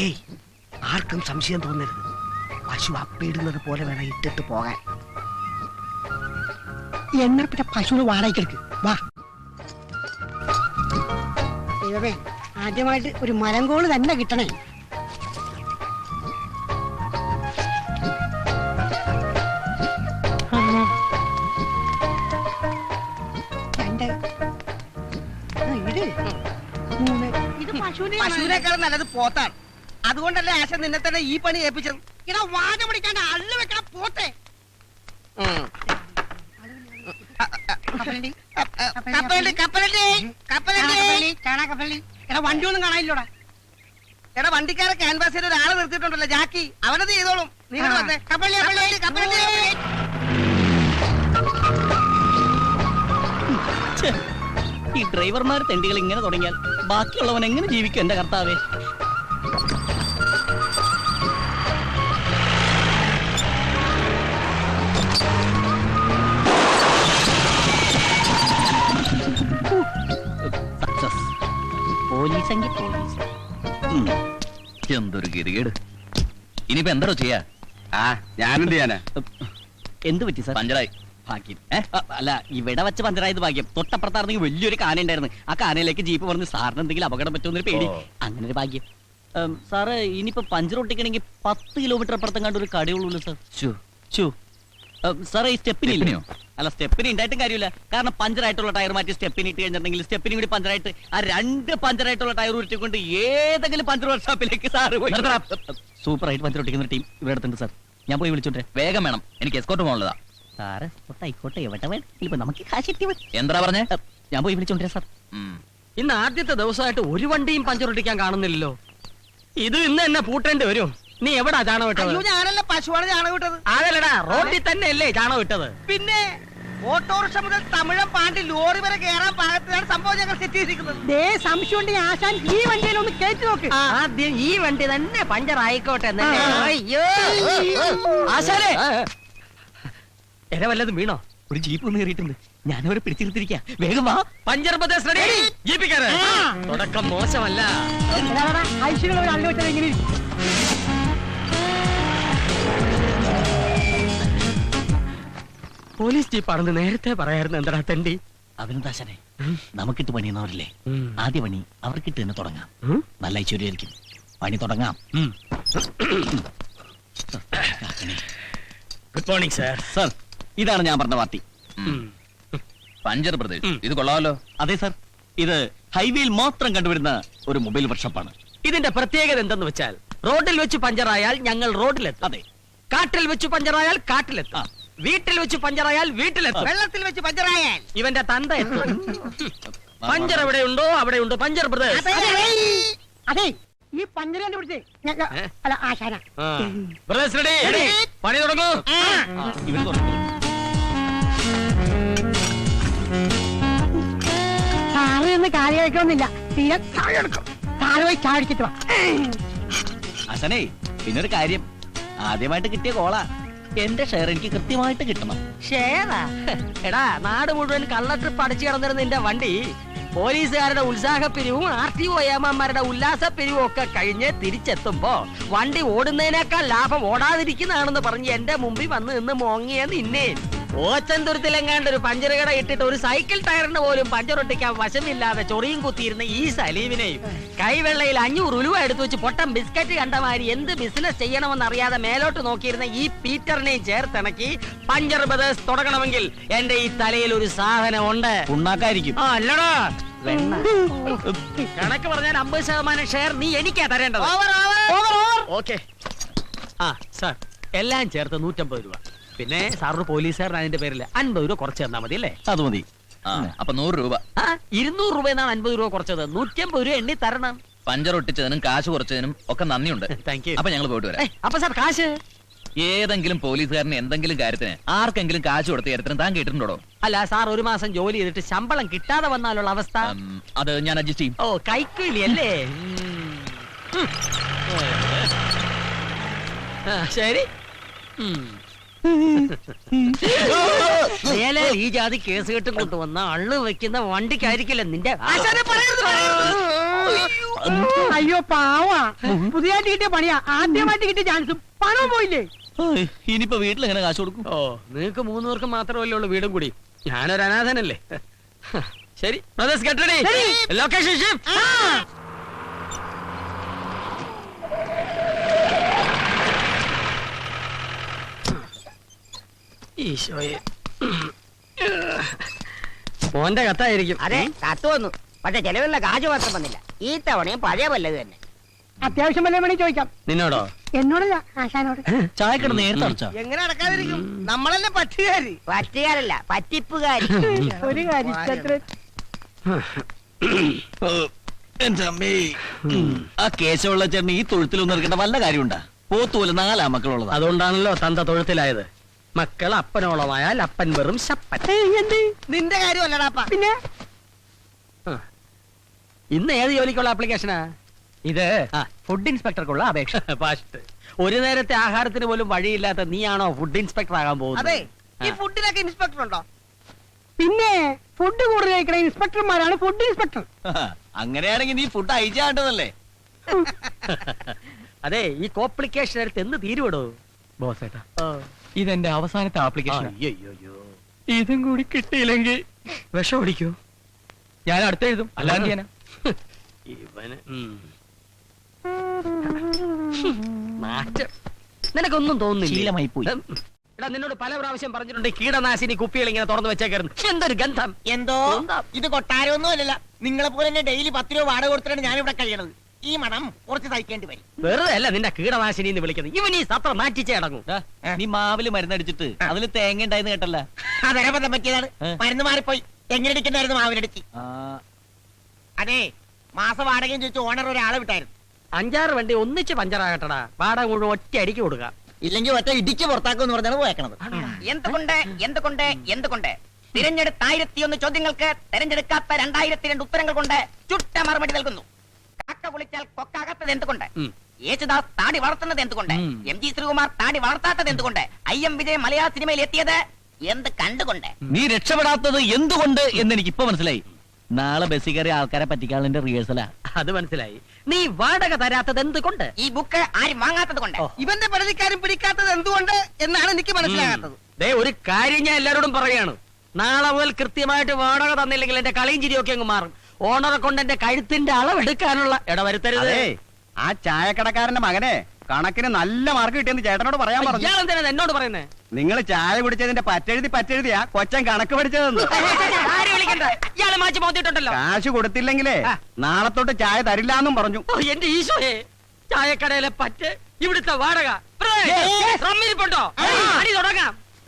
ഏയ്, ആർക്കും സംശയം തോന്നരുത്. പശു അപ്പിടുന്നത് പോലെ വേണം ഇട്ടിട്ട് പോകാൻ. എന്നാ പിന്നെ പശുവിന് വാടകയ്ക്കെടുക്ക്. വാ. ദൈവമേ, ആദ്യമായിട്ട് ഒരു മരങ്കോള് തന്നെ കിട്ടണേ. പശുവിനേക്കാളും നല്ലത് പോത്താണ്. അതുകൊണ്ടല്ലേ ആശ നിന്നെ തന്നെ ഈ പണി ഏൽപ്പിച്ചത്. ഇടാ വാഴ പിടിക്കാണ്ട് അള്ളു വെക്കണം പോട്ടെ. വണ്ടി ഒന്നും കാണാനില്ലോടാ. എടാ വണ്ടിക്കാരെ ക്യാൻവാസിൽ ഒരാളെ നിർത്തിയിട്ടുണ്ടല്ലോ, ജാക്കി. അവനത് ചെയ്തോളും. നീ വന്നേ. ഈ ഡ്രൈവർമാർ തെണ്ടികൾ ഇങ്ങനെ തുടങ്ങിയാൽ ബാക്കിയുള്ളവൻ എങ്ങനെ ജീവിക്കും എന്റെ കർത്താവേ? സക്സസ്. പോലീസെങ്കിൽ പോലീസ്. എന്തൊരു ഗതികേട്. ഇനിയിപ്പോ എന്താണോ ചെയ്യാ? ഞാനെന്ത് ചെയ്യാനാ? എന്ത് പറ്റി സാർ? പഞ്ചറായി. ഭാഗ്യം. അല്ല, ഇവിടെ വെച്ച് പഞ്ചറായത് ഭാഗ്യം. തൊട്ടപ്പുറത്തായിരുന്നെങ്കിൽ വലിയൊരു കാന ഉണ്ടായിരുന്നു. ആ കാനയിലേക്ക് ജീപ്പ് പറഞ്ഞ് സാറിന് എന്തെങ്കിലും അപകടം പറ്റുമെന്നൊരു പേടി. അങ്ങനെ ഒരു ഭാഗ്യം. സാറ് ഇനിയിപ്പോ പഞ്ചർ ഒട്ടിക്കണമെങ്കിൽ 10 കിലോമീറ്റർ അപ്പുറത്തും കണ്ട് ഒരു കടയുള്ളൂ സാർ. സാറേ, ഈ സ്റ്റെപ്പിനില്ലയോ? അല്ല, സ്റ്റെപ്പിന് ഉണ്ടായിട്ടും കാര്യമില്ല. കാരണം പഞ്ചറായിട്ടുള്ള ടയർ മാറ്റി സ്റ്റെപ്പിന് ഇട്ട് കഴിഞ്ഞിട്ടുണ്ടെങ്കിൽ സ്റ്റെപ്പിനും കൂടി പഞ്ചറായിട്ട് ആ 2 പഞ്ചറായിട്ടുള്ള ടയർ ഉരുട്ടിക്കൊണ്ട് ഏതെങ്കിലും പഞ്ചർ വർക്ക്ഷോപ്പിലേക്ക് സാറ് പോയി. സൂപ്പറായിട്ട് പഞ്ചർ ഒട്ടിക്കുന്ന ടീം ഇവിടെ അടുത്തുണ്ട് സാർ. ഞാൻ പോയി വിളിച്ചോട്ടെ. വേഗം വേണം, എനിക്ക് എസ്കോർട്ട് പോകാനുള്ളതാ. സാറ് ആയിക്കോട്ടെ, എവിടെ വേണം, നമുക്ക് കാശ് കിട്ടി. എന്താ പറഞ്ഞേ? ഞാൻ പോയി വിളിച്ചോണ്ടിരാ സാർ. ഇന്ന് ആദ്യത്തെ ദിവസമായിട്ട് ഒരു വണ്ടിയും പഞ്ചർ ഒട്ടിക്കാൻ കാണുന്നില്ലല്ലോ. ഇത് ഇന്ന് എന്നെ പൂട്ടേണ്ടി വരും. നീ എവിടാ ചാണകം ഇട്ടത്? ഞാനല്ല, പശുവാണ് ചാണകം ഇട്ടത്. അതല്ലടാ, റോഡിൽ തന്നെ അല്ലേ ചാണകം ഇട്ടത്? പിന്നെ ഓട്ടോറിക്ഷ മുതൽ തമിഴം പാണ്ടി ലോറി വരെ കയറാൻ പാകത്തിലാണ് സംഭവം ഞങ്ങൾ സെറ്റ് ചെയ്തിരിക്കുന്നത്. സംശയം ഉണ്ടെങ്കിൽ ആശാൻ ഈ വണ്ടിയിലൊന്ന് കയറ്റി നോക്ക്. ആദ്യം ഈ വണ്ടി തന്നെ പഞ്ചർ ആയിക്കോട്ടെ. അയ്യോ ആശാനെ, എന്നെ വല്ലതും വീണോ? ഒരു ജീപ്പ് ഒന്ന് കയറിയിട്ടുണ്ട്. ഞാനവരെ പിടിച്ചിരുത്തിരിക്കാം. വേഗം വാ. Puncture Pradesh ready. ജീപ്പിക്കാരെ തുടക്കം മോശമല്ല. ഐശ്വര്യ ഒരു അള്ളു വെച്ചത് എങ്ങനെ ഇരിക്കും? പോലീസ് ജീപ്പാണെന്ന് നേരത്തെ പറയായിരുന്നു. എന്താ തെണ്ടി? അവനെന്താശനെ, നമുക്കിട്ട് പണിയുന്നവരല്ലേ. ആദ്യ പണി അവർക്കിട്ട് തന്നെ തുടങ്ങാം. നല്ല ഐശ്വര്യമായിരിക്കും. പണി തുടങ്ങാം. Good morning sir. സാർ, ഇതാണ് ഞാൻ പറഞ്ഞ പാർട്ടി. പഞ്ചർ പ്രദേശ്, ഇത് കൊള്ളാമല്ലോ. അതെ സാർ, ഇത് ഹൈവേയിൽ മാത്രം കണ്ടുവരുന്ന ഒരു മൊബൈൽ വർക്ക്ഷോപ്പാണ്. ഇതിന്റെ പ്രത്യേകത എന്തെന്ന് വെച്ചാൽ, റോഡിൽ വെച്ച് പഞ്ചറായാൽ ഞങ്ങൾ റോഡിലെത്തും. അതെ. കാട്ടിൽ വെച്ച് പഞ്ചറായാൽ കാട്ടിലെത്തും. വീട്ടിൽ വെച്ച് പഞ്ചറായാൽ വീട്ടിലെത്തും. വെള്ളത്തിൽ വെച്ച് പഞ്ചറായാൽ ഇവന്റെ തന്ത എത്തും. പഞ്ചർ എവിടെയുണ്ടോ അവിടെയുണ്ട് പഞ്ചർ പ്രദേശ്. അതെ, ഈ പഞ്ചരന്റെ പിടിച്ച് അല്ല ആശാന. പ്രദേശ് റെഡി, പണി തുടങ്ങൂ. ഇവർ തുടങ്ങും. സാറ് നിന്ന് കാലി കഴിക്കണമെന്നില്ല. തീരെ സാറ് പോയി ചാടിച്ചിട്ട് വാ. അസനേ, പിന്നൊരു കാര്യം. ആദ്യമായിട്ട് കിട്ടിയ കോളാ. എന്റെ ഷെയർ എനിക്ക് കൃത്യമായിട്ട് കിട്ടണം. ഷെയറാ? എടാ, നാട് മുഴുവൻ കള്ള ട്രിപ്പ് അടിച്ചു കിടന്നിരുന്ന നിന്റെ വണ്ടി പോലീസുകാരുടെ ഉത്സാഹപ്പിരിവും RTO ഏമാന്മാരുടെ ഉല്ലാസപ്പിരിവും ഒക്കെ കഴിഞ്ഞ് തിരിച്ചെത്തുമ്പോ വണ്ടി ഓടുന്നതിനേക്കാൾ ലാഭം ഓടാതിരിക്കുന്നതാണെന്ന് പറഞ്ഞ് എന്റെ മുമ്പിൽ വന്ന് നിന്ന് മോങ്ങിയ നിന്നെ ഓച്ചന്തുരത്തിലെങ്ങാണ്ട് ഒരു പഞ്ചർ കട ഇട്ടിട്ട് ഒരു സൈക്കിൾ ടയറിന് പോലും പഞ്ചറൊട്ടിക്കാൻ വശമില്ലാതെ ചൊറിയും കുത്തിയിരുന്ന ഈ സലീമിനെയും കൈവെള്ളയിൽ 500 ഉലുവ എടുത്തു വെച്ച് പൊട്ടം ബിസ്ക്കറ്റ് കണ്ടമാരി എന്ത് ബിസിനസ് ചെയ്യണമെന്ന് അറിയാതെ മേലോട്ട് നോക്കിയിരുന്ന ഈ പീറ്ററിനെയും ചേർത്തിണക്കി പഞ്ചർ ബ്രദേഴ്സ് തുടങ്ങണമെങ്കിൽ എന്റെ ഈ തലയിൽ ഒരു സാധനം ഉണ്ട്. ഉണ്ടാക്കായിരിക്കും. അല്ലടാ, കണക്ക് പറഞ്ഞാൽ 50% ഷെയർ നീ എനിക്കാ തരേണ്ടത്. ഓക്കെ. സാർ, എല്ലാം ചേർത്ത് 150 രൂപ. പിന്നെ സാറിന് പോലീസുകാരൻ അതിന്റെ പേരിൽ 50 രൂപ കുറച്ച് തന്നാ മതി അല്ലേ? അത് മതി. അപ്പൊ 100 രൂപ. 200 രൂപ എന്നാണ് 50 രൂപ കുറച്ചത്. 150 രൂപ എണ്ണി തരണം. പഞ്ചർ ഒട്ടിച്ചതിനും കാശ് കുറച്ചതിനും ഒക്കെ നന്ദിയുണ്ട്. Thank you. അപ്പൊ ഞങ്ങൾ പോയിട്ട് വരാം. അപ്പൊ സാർ കാശ്? ഏതെങ്കിലും പോലീസുകാരന് എന്തെങ്കിലും കാര്യത്തിന് ആർക്കെങ്കിലും കാശ് കൊടുത്ത കാര്യത്തിന് താൻ കേട്ടിട്ടുണ്ടോ? അല്ല സാർ, ഒരു മാസം ജോലി ചെയ്തിട്ട് ശമ്പളം കിട്ടാതെ വന്നാലുള്ള അവസ്ഥ? അത് ഞാൻ അഡ്ജസ്റ്റ് ചെയ്യും. ഓ, കൈക്കൂലി അല്ലേ? ശരി. ഈ ജാതി കേസ് കെട്ടും കൊണ്ടുവന്ന അള്ളു വെക്കുന്ന വണ്ടിക്കായിരിക്കില്ല നിന്റെ. അയ്യോ പാവാ പുതിയതായിട്ട് കിട്ടിയ പണിയാ, ആദ്യമായിട്ട് കിട്ടിയ ചാൻസും പണവും പോയില്ലേ. ഇനിയിപ്പോ വീട്ടിൽ എങ്ങനെ കാശ് കൊടുക്കും? ഓ നിങ്ങക്ക് 3 പേർക്ക് മാത്രമല്ലേ ഉള്ളൂ വീടും കൂടി, ഞാനൊരു അനാഥനല്ലേ. ശരി brothers get ready, location shift. ഈശോയെ, മോന്റെ കത്തായിരിക്കും. അതെ, കത്ത് വന്നു. പക്ഷെ ചെലവിലുള്ള കാശ് മാത്രം വന്നില്ല. ഈ തവണയും പഴയ പല്ലത് തന്നെ. അത്യാവശ്യം വല്ല വേണമെങ്കിൽ ചോദിക്കാം. നിന്നോടോ? എന്നോടല്ല, ആശാനോട്. ചായക്കട നേരത്തെ അടച്ചാ? എങ്ങനെ അടക്കാതിരിക്കും? നമ്മളല്ലേ പറ്റുകാരി. പറ്റുകാരല്ല, പറ്റിപ്പുകാരി. ഒരു കാര്യം ഇഷ്ടത്തിന് എന്റെ അമ്മേ, ആ കേശവുള്ള ചേട്ടന് ഈ തൊഴുത്തിലൊന്നും ഇറക്കേണ്ട വല്ല കാര്യമുണ്ടാ? പോത്തുപോലെ 4 മക്കളുള്ളത്. അതുകൊണ്ടാണല്ലോ തന്ത തൊഴുത്തിലായത്. മക്കൾ അപ്പനോളമായാൽ അപ്പൻ വെറും ശപ്പൻ. എന്ത് നിന്റെ കാര്യമല്ലടാപ്പ. പിന്നെ ഇന്ന് ഏത് ജോലിക്കുള്ള ആപ്ലിക്കേഷനാ ഇത്? ഫുഡ് ഇൻസ്പെക്ടർക്കുള്ള അപേക്ഷ. ഫാസ്റ്റ്. ഒരു നേരത്തെ ആഹാരത്തിന് പോലും വഴിയില്ലാത്ത നീയാണോ ഫുഡ് ഇൻസ്പെക്ടർ ആകാൻ അതെ, പോകുന്നത്? ഈ ഫുഡിനൊക്കെ ഇൻസ്പെക്ടർ ഉണ്ടോ? പിന്നെ ഫുഡ് കൂടുതൽ കഴിക്കണ ഇൻസ്പെക്ടർമാരാണ് ഫുഡ് ഇൻസ്പെക്ടർ. അങ്ങനെയാണെങ്കിൽ നീ ഫുഡ് അയച്ചാണ്ടതല്ലേ? അതെ, ഈ കോംപ്ലിക്കേഷൻ എടുത്ത് എന്ന് തീരുവിടോ ബോസേട്ടാ, ഇതെന്റെ അവസാനത്തെ ആപ്ലിക്കേഷൻ. അയ്യോ, ഇതും കൂടി കിട്ടിയില്ലെങ്കിൽ വിഷം ഓടിക്കൂ. ഞാൻ അടുത്ത് എഴുതും, അല്ലാതെ ചെയ്യാനാ? ഇവന് മാറ്റം നിനക്കൊന്നും തോന്നുന്നില്ല. ശീലമായി പോയി. എടാ, നിന്നോട് പല പ്രാവശ്യം പറഞ്ഞിട്ടുണ്ട് കീടനാശിനി കുപ്പികൾ ഇങ്ങനെ തുറന്നു വെച്ചേക്കായിരുന്നു. എന്തൊരു ഗന്ധം. എന്തോ ഇത് കൊട്ടാരമൊന്നും അല്ലല്ല. നിങ്ങളെ പോലെ തന്നെ ഡെയിലി 10 രൂപ വാടക കൊടുത്തിട്ടാണ് ഞാൻ ഇവിടെ കഴിയണത്. ഈ മണം കുറച്ച് സഹിക്കേണ്ടി വരും. വെറുതെ അല്ല നിന്റെ കീടനാശിനി എന്ന് വിളിക്കുന്നത്. ഇവൻ ഈ സത്രം മാറ്റിച്ചേ അടങ്ങും. ദാ, നീ മാവില് മരുന്നടിച്ചിട്ട് അതില് തേങ്ങ ഉണ്ടായെന്ന് കേട്ടല്ല? അതേപോലെ പറ്റിയതാണ്. മരുന്ന് മാറിപ്പോയി. എങ്ങനെ അടിക്കണ്ടായിരുന്നു മാവിനടിച്ച്. അതെ, മാസ വാടകയും ചോദിച്ചു ഓണർ ഒരാളെ വിട്ടായിരുന്നു. 5-6 വണ്ടി ഒന്നിച്ച് പഞ്ചറാകട്ടടാ. വാടക മുഴുവൻ ഒറ്റ അടിക്ക് കൊടുക്കുക. ഇല്ലെങ്കിൽ ഒറ്റ ഇടിച്ച് പുറത്താക്കും എന്ന് പറഞ്ഞാണ് പോയേക്കണത്. എന്തുകൊണ്ട് തിരഞ്ഞെടുത്ത 1001 ചോദ്യങ്ങൾക്ക് തെരഞ്ഞെടുക്കാത്ത 2002 ഉത്തരങ്ങൾ കൊണ്ട് ചുട്ട മറുപടി നൽകുന്നു. കാക്ക കുളിച്ചാൽ കൊക്കാകത്തത് എന്തുകൊണ്ട്? യേശുദാസ് താടി വളർത്തുന്നത് എന്തുകൊണ്ട്? MG ശ്രീകുമാർ താടി വളർത്താത്തത് എന്തുകൊണ്ട്? IM വിജയ് മലയാള സിനിമയിൽ എത്തിയത് എന്ത് കണ്ടുകൊണ്ട്? നീ രക്ഷപ്പെടാത്തത് എന്തുകൊണ്ട് എന്ന് എനിക്ക് ഇപ്പൊ മനസ്സിലായി. നാളെ ബസ്സിൽ കയറി ആൾക്കാരെ പറ്റിക്കാനുള്ള റിഹേഴ്സലാ. അത് മനസ്സിലായി. നീ വാടക തരാത്തത് എന്തുകൊണ്ട്? ഈ ബുക്ക് ആരും വാങ്ങാത്തത് കൊണ്ട്. ഇവന്റെ പരാതിക്കാരും പിടിക്കാത്തത് എന്തുകൊണ്ട് എന്നാണ് എനിക്ക് മനസ്സിലാകാത്തത്. ദേ, ഒരു കാര്യം ഞാൻ എല്ലാരോടും പറയാണ്. നാളെ മുതൽ കൃത്യമായിട്ട് വാടക തന്നില്ലെങ്കിൽ എന്റെ കളിയും ചിരിയൊക്കെ അങ്ങ് മാറും. ഓണറെ കൊണ്ട് എന്റെ കഴുത്തിന്റെ അളവെടുക്കാനുള്ള ഇടവരുത്തരുത്. ആ ചായക്കടക്കാരന്റെ മകനെ കണക്കിന് നല്ല മാർക്ക് കിട്ടിയെന്ന് ചേട്ടനോട് പറയാൻ പറഞ്ഞു. ഇയാളെന്തിനാ എന്നോട് പറയുന്നേ? നിങ്ങൾ ചായ കുടിച്ചതിന്റെ പറ്റെഴുതിയാ കൊച്ചൻ കണക്ക് പഠിച്ചതെന്ന്. ആരെ വിളിക്കണ്ട, ഇയാളെ മാറ്റി മോത്തിട്ടുണ്ടല്ലോ. കാശ് കൊടുത്തില്ലെങ്കിലേ നാളെ തൊട്ട് ചായ തരില്ലാന്നും പറഞ്ഞു. എന്റെ ഈശോയെ, ചായക്കടയിലെ പറ്റ്, ഇവിടുത്തെ വാടക റമ്മിരിപ്പുണ്ടോ? അടി തുടങ്ങാം.